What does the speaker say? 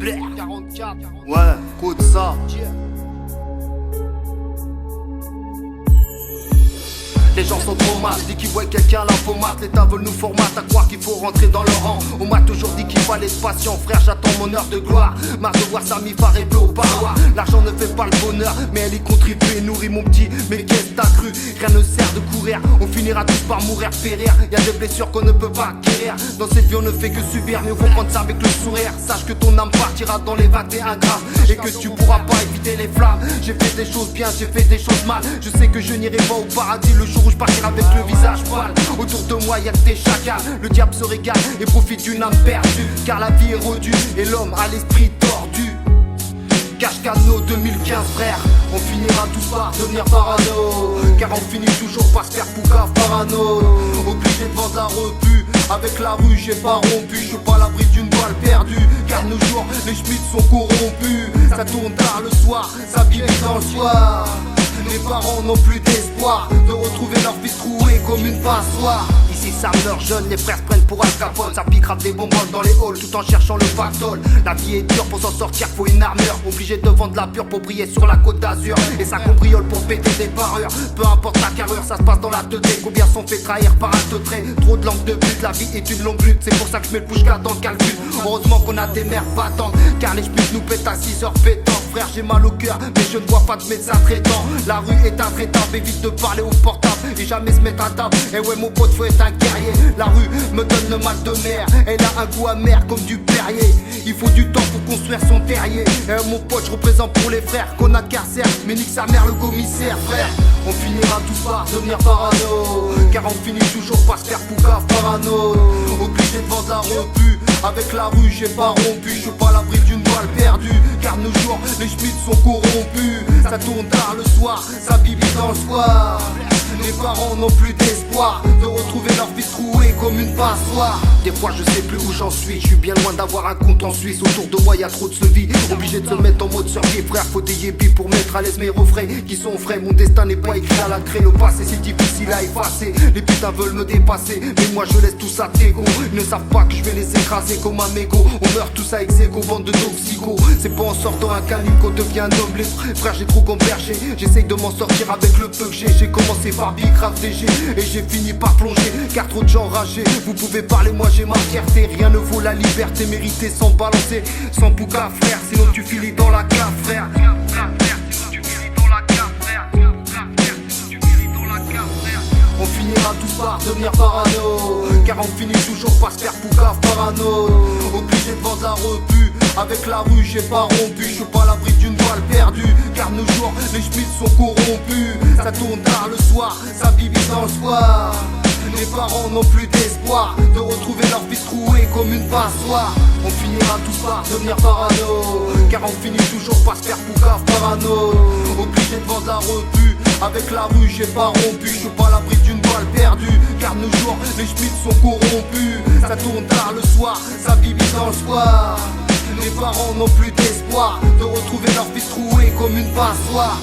Blair 44. Ouais, écoute ça. Les gens sont trop mal, dès qu'ils voient quelqu'un l'infomate. L'État veut nous formater à croire qu'il faut rentrer dans leur rang. On m'a toujours dit qu'il fallait être patient, frère, j'attends mon heure de gloire. Marre de voir sa mif arrêter au parloir. L'argent ne fait pas le bonheur, mais elle y contribue et nourrit mon petit. Mais qu'est-ce que t'as cru? Rien ne sert de courir, on finira tous par mourir, périr. Y'a des blessures qu'on ne peut pas guérir. Dans cette vie on ne fait que subir, mais il faut prendre ça avec le sourire. Sache que ton âme partira dans les 21 grammes et que tu pourras pas éviter les flammes. J'ai fait des choses bien, j'ai fait des choses mal. Je sais que je n'irai pas au paradis le jour où je partirai avec le visage pâle. Autour de moi y'a que des chacals. Le diable se régale et profite d'une âme perdue. Car la vie est redue et l'homme a l'esprit tordu. Cache Cano 2015 frère, on finira tous par devenir parano. Car on finit toujours par se faire poucave parano. Obligé de vendre la repu, avec la rue j'ai pas rompu. Je suis pas à l'abri d'une balle perdue. Car nos jours les schmitts sont corrompus. Ça tourne tard le soir, ça vit dans le soir. Les parents n'ont plus d'espoir de retrouver leur fils troué comme une passoire. Ici ça meurt jeune, les frères se prennent pour Al Capone. Ça pique grave des bonbons dans les halls tout en cherchant le pactole. La vie est dure, pour s'en sortir faut une armure. Obligé de vendre la pure pour briller sur la côte d'Azur. Et ça cambriole pour péter des parures. Peu importe la carrure, ça se passe dans la teuté. Combien sont fait trahir par un teutré. Trop de langue de but, la vie est une longue lutte. C'est pour ça que je mets le pushka dans le calcul. Heureusement qu'on a des mères battantes, car les schmitts nous pètent à 6h pétant. Frère j'ai mal au cœur, mais je ne vois pas de médecin traitant. La rue est intraitable, évite de parler au portable et jamais se mettre à table. Et ouais mon pote faut être un guerrier. La rue me donne le mal de mer, elle a un goût amer comme du Perrier. Il faut du temps pour construire son terrier. Et mon pote je représente pour les frères qu'on a de carcère, mais nique sa mère le commissaire frère. On finira tous par devenir parano, car on finit toujours par se faire poucave parano. Obligé de vendre la repu, avec la rue j'ai pas rompu. Je suis pas à l'abri d'une balle perdue, car nos jours les schmitts sont corrompus. Ça tourne tard le soir, ça bibi dans le soir. Les parents n'ont plus d'espoir de retrouver leur fils troué comme une passoire. Des fois je sais plus où j'en suis, je suis bien loin d'avoir un compte en Suisse. Autour de moi y'a trop de vie, obligé de se mettre en mode survie. Frère faut des yébis pour mettre à l'aise mes refrains qui sont frais. Mon destin n'est pas écrit à la craie, le passé c'est difficile à effacer. Les putains veulent me dépasser, mais moi je laisse tout ça tégo. Ils ne savent pas que je vais les écraser comme un mégot. On meurt tous à ex-égo, bande de toxicos. C'est pas en sortant un calibre qu'on devient un homme libre. Frère j'ai trop gambergé, j'essaye de m'en sortir avec le peu que j'ai. J'ai commencé par Big Rap DG et j'ai fini par plonger, car trop de gens ragés. Vous pouvez parler, moi j'ai ma fierté. Rien ne vaut la liberté méritée sans balancer, sans bouca frère. Sinon tu finis dans la cave frère. On finira tous par devenir parano, car on finit toujours par se faire poucave parano. Obligé de vendre la repu, avec la rue j'ai pas rompu. Je suis pas à l'abri d'une balle perdue, car nos jours les schmitts sont corrompus. Ça tourne tard le soir, ça bibi dans le soir. Les parents n'ont plus d'espoir de retrouver leur fils troué comme une passoire. On finira tous par devenir parano, car on finit toujours par se faire poucave parano. Obligé de vendre la repu, avec la rue j'ai pas rompu. Je suis pas à l'abri d'une balle perdue, car nos jours les schmitts sont corrompus. Ça tourne tard le soir, ça bibi dans le soir. Les parents n'ont plus d'espoir de retrouver leur fils troué comme une passoire.